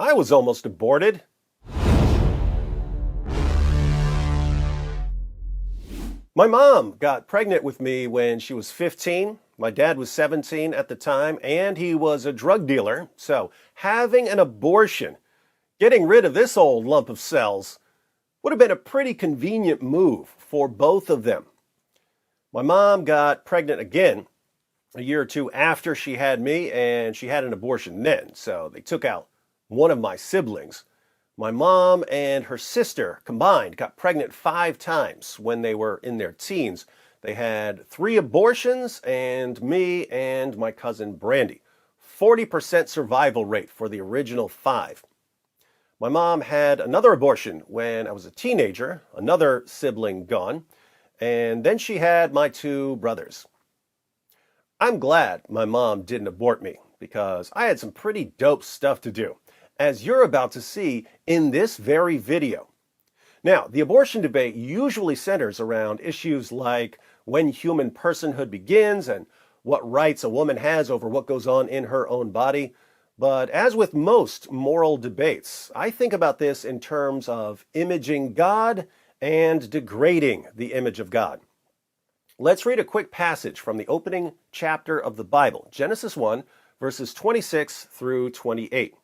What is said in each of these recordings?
I was almost aborted. My mom got pregnant with me when she was 15. My dad was 17 at the time, and he was a drug dealer. So having an abortion, getting rid of this old lump of cells, would have been a pretty convenient move for both of them. My mom got pregnant again a year or two after she had me, and she had an abortion then. So they took out one of my siblings. My mom and her sister combined got pregnant 5 times when they were in their teens. They had 3 abortions, and me and my cousin Brandy. 40% survival rate for the original 5. My mom had another abortion when I was a teenager, another sibling gone, and then she had my 2 brothers. I'm glad my mom didn't abort me because I had some pretty dope stuff to do, as you're about to see in this very video. Now, the abortion debate usually centers around issues like when human personhood begins and what rights a woman has over what goes on in her own body. But as with most moral debates, I think about this in terms of imaging God and degrading the image of God. Let's read a quick passage from the opening chapter of the Bible, Genesis 1, verses 26 through 28.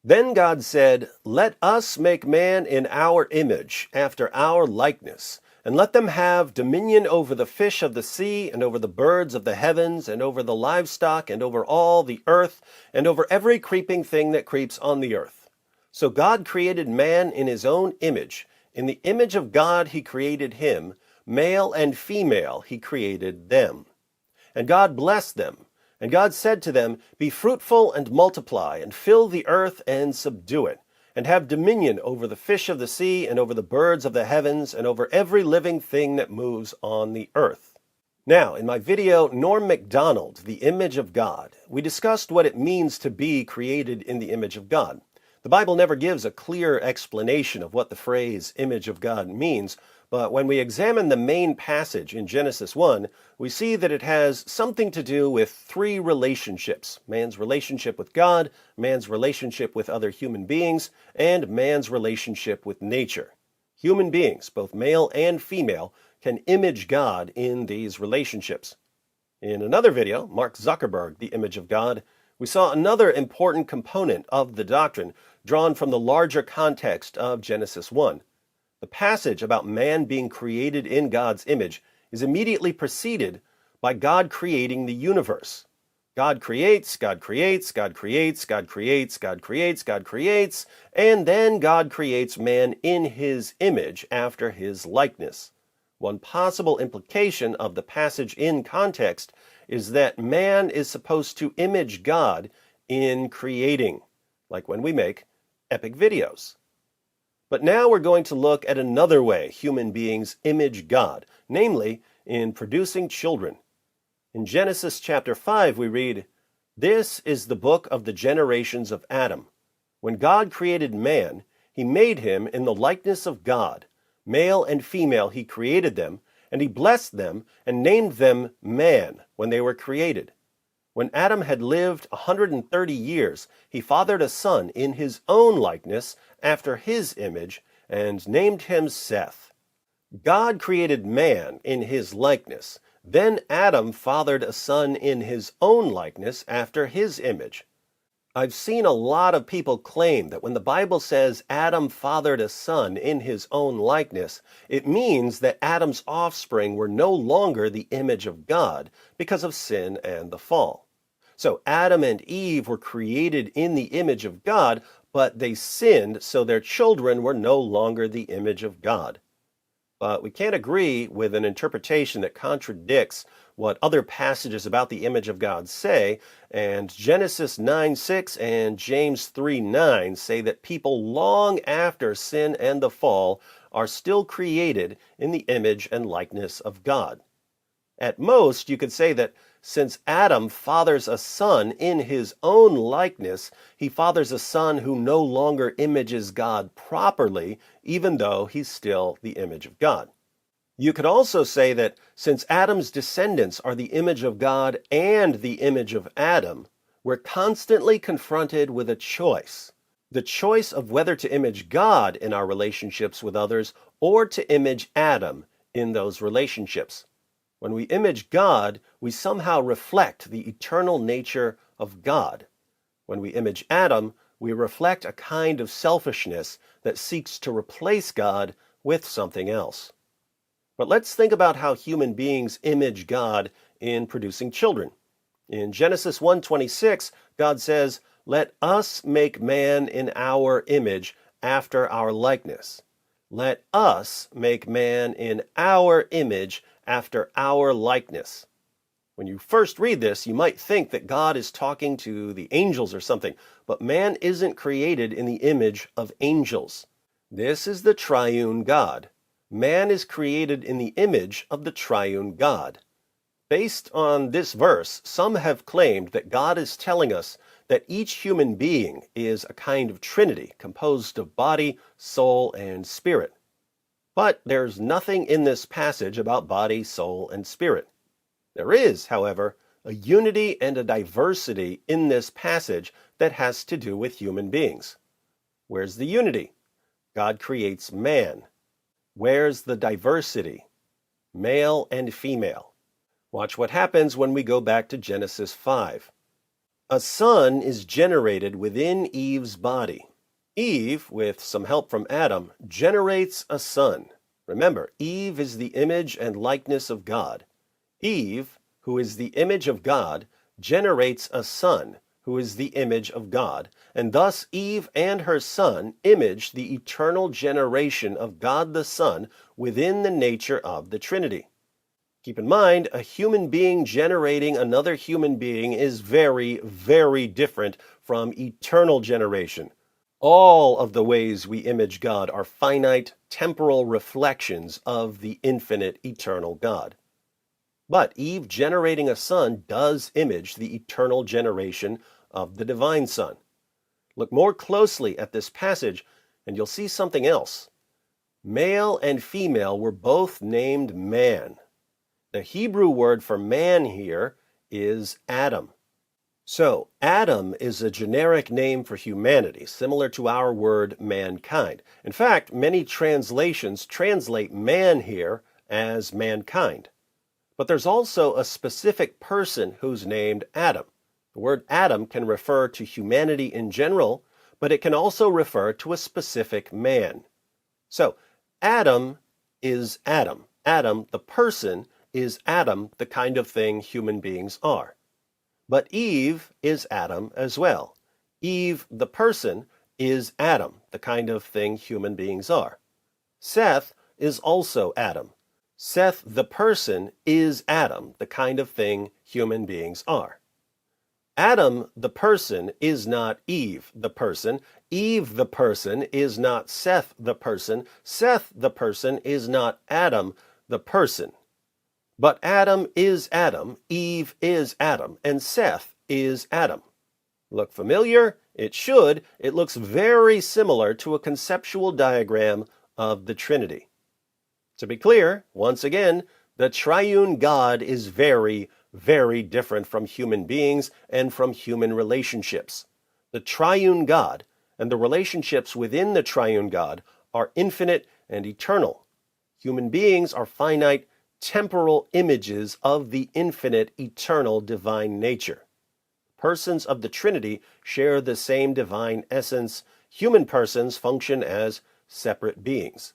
Then God said, "Let us make man in our image, after our likeness, and let them have dominion over the fish of the sea, and over the birds of the heavens, and over the livestock, and over all the earth, and over every creeping thing that creeps on the earth." So God created man in his own image. In the image of God he created him. Male and female he created them. And God blessed them. And God said to them, "Be fruitful and multiply, and fill the earth and subdue it, and have dominion over the fish of the sea, and over the birds of the heavens, and over every living thing that moves on the earth." Now, in my video, Norm Macdonald, The Image of God, we discussed what it means to be created in the image of God. The Bible never gives a clear explanation of what the phrase image of God means, but when we examine the main passage in Genesis 1, we see that it has something to do with 3 relationships: man's relationship with God, man's relationship with other human beings, and man's relationship with nature. Human beings, both male and female, can image God in these relationships. In another video, Mark Zuckerberg, The Image of God, we saw another important component of the doctrine drawn from the larger context of Genesis 1. The passage about man being created in God's image is immediately preceded by God creating the universe. God creates, God creates, God creates, God creates, God creates, God creates, and then God creates man in his image after his likeness. One possible implication of the passage in context is that man is supposed to image God in creating, like when we make epic videos. But now we're going to look at another way human beings image God, namely in producing children. In Genesis chapter 5 we read, "This is the book of the generations of Adam. When God created man, he made him in the likeness of God. Male and female he created them, and he blessed them and named them man when they were created. When Adam had lived 130 years, he fathered a son in his own likeness, after his image, and named him Seth." God created man in his likeness. Then Adam fathered a son in his own likeness, after his image. I've seen a lot of people claim that when the Bible says Adam fathered a son in his own likeness, it means that Adam's offspring were no longer the image of God because of sin and the fall. So Adam and Eve were created in the image of God, but they sinned, so their children were no longer the image of God. But we can't agree with an interpretation that contradicts what other passages about the image of God say, and Genesis 9:6 and James 3:9 say that people long after sin and the fall are still created in the image and likeness of God. At most, you could say that since Adam fathers a son in his own likeness, he fathers a son who no longer images God properly, even though he's still the image of God. You could also say that since Adam's descendants are the image of God and the image of Adam, we're constantly confronted with a choice. The choice of whether to image God in our relationships with others or to image Adam in those relationships. When we image God, we somehow reflect the eternal nature of God. When we image Adam, we reflect a kind of selfishness that seeks to replace God with something else. But let's think about how human beings image God in producing children. In Genesis 1:26, God says, "Let us make man in our image, after our likeness." Let us make man in our image, after our likeness. When you first read this, you might think that God is talking to the angels or something, but man isn't created in the image of angels. This is the triune God. Man is created in the image of the triune God. Based on this verse, some have claimed that God is telling us that each human being is a kind of Trinity composed of body, soul, and spirit. But there's nothing in this passage about body, soul, and spirit. There is, however, a unity and a diversity in this passage that has to do with human beings. Where's the unity? God creates man. Where's the diversity? Male and female. Watch what happens when we go back to Genesis 5. A son is generated within Eve's body. Eve, with some help from Adam, generates a son. Remember, Eve is the image and likeness of God. Eve, who is the image of God, generates a son, who is the image of God, and thus Eve and her son image the eternal generation of God the Son within the nature of the Trinity. Keep in mind, a human being generating another human being is very, very different from eternal generation. All of the ways we image God are finite, temporal reflections of the infinite, eternal God. But Eve generating a son does image the eternal generation of the divine Son. Look more closely at this passage, and you'll see something else. Male and female were both named man. The Hebrew word for man here is Adam. So, Adam is a generic name for humanity, similar to our word mankind. In fact, many translations translate man here as mankind. But there's also a specific person who's named Adam. The word Adam can refer to humanity in general, but it can also refer to a specific man. So, Adam is Adam. Adam, the person, is Adam, the kind of thing human beings are. But Eve is Adam as well. Eve, the person, is Adam, the kind of thing human beings are. Seth is also Adam. Seth, the person, is Adam, the kind of thing human beings are. Adam, the person, is not Eve, the person. Eve, the person, is not Seth, the person. Seth, the person, is not Adam, the person. But Adam is Adam, Eve is Adam, and Seth is Adam. Look familiar? It should. It looks very similar to a conceptual diagram of the Trinity. To be clear, once again, the triune God is very, very different from human beings and from human relationships. The triune God and the relationships within the triune God are infinite and eternal. Human beings are finite, temporal images of the infinite, eternal divine nature. Persons of the Trinity share the same divine essence. Human persons function as separate beings.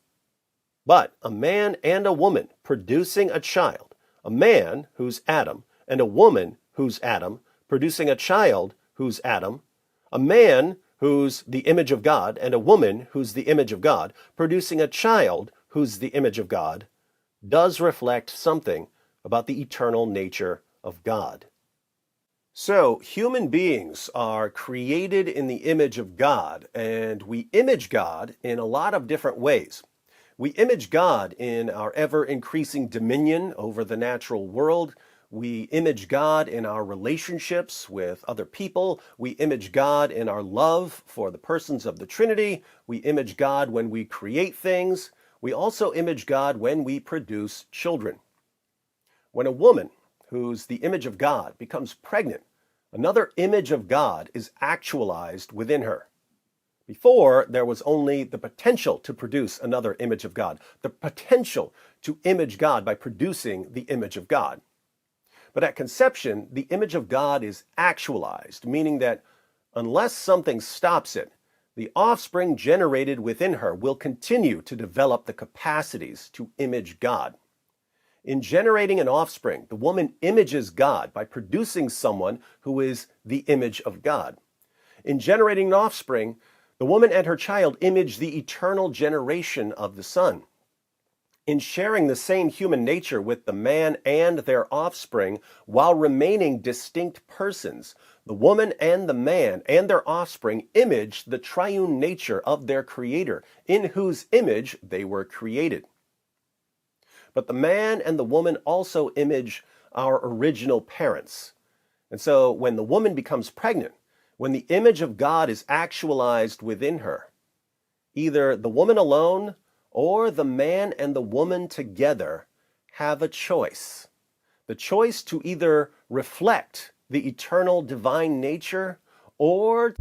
But a man and a woman producing a child, a man who's Adam, and a woman who's Adam, producing a child who's Adam, a man who's the image of God, and a woman who's the image of God, producing a child who's the image of God, does reflect something about the eternal nature of God. So, human beings are created in the image of God, and we image God in a lot of different ways. We image God in our ever-increasing dominion over the natural world. We image God in our relationships with other people. We image God in our love for the persons of the Trinity. We image God when we create things. We also image God when we produce children. When a woman, who's the image of God, becomes pregnant, another image of God is actualized within her. Before, there was only the potential to produce another image of God, the potential to image God by producing the image of God. But at conception, the image of God is actualized, meaning that unless something stops it, the offspring generated within her will continue to develop the capacities to image God. In generating an offspring, the woman images God by producing someone who is the image of God. In generating an offspring, the woman and her child image the eternal generation of the Son. In sharing the same human nature with the man and their offspring while remaining distinct persons, the woman and the man and their offspring image the triune nature of their Creator, in whose image they were created. But the man and the woman also image our original parents. And so when the woman becomes pregnant, when the image of God is actualized within her, either the woman alone or the man and the woman together have a choice. The choice to either reflect the eternal divine nature or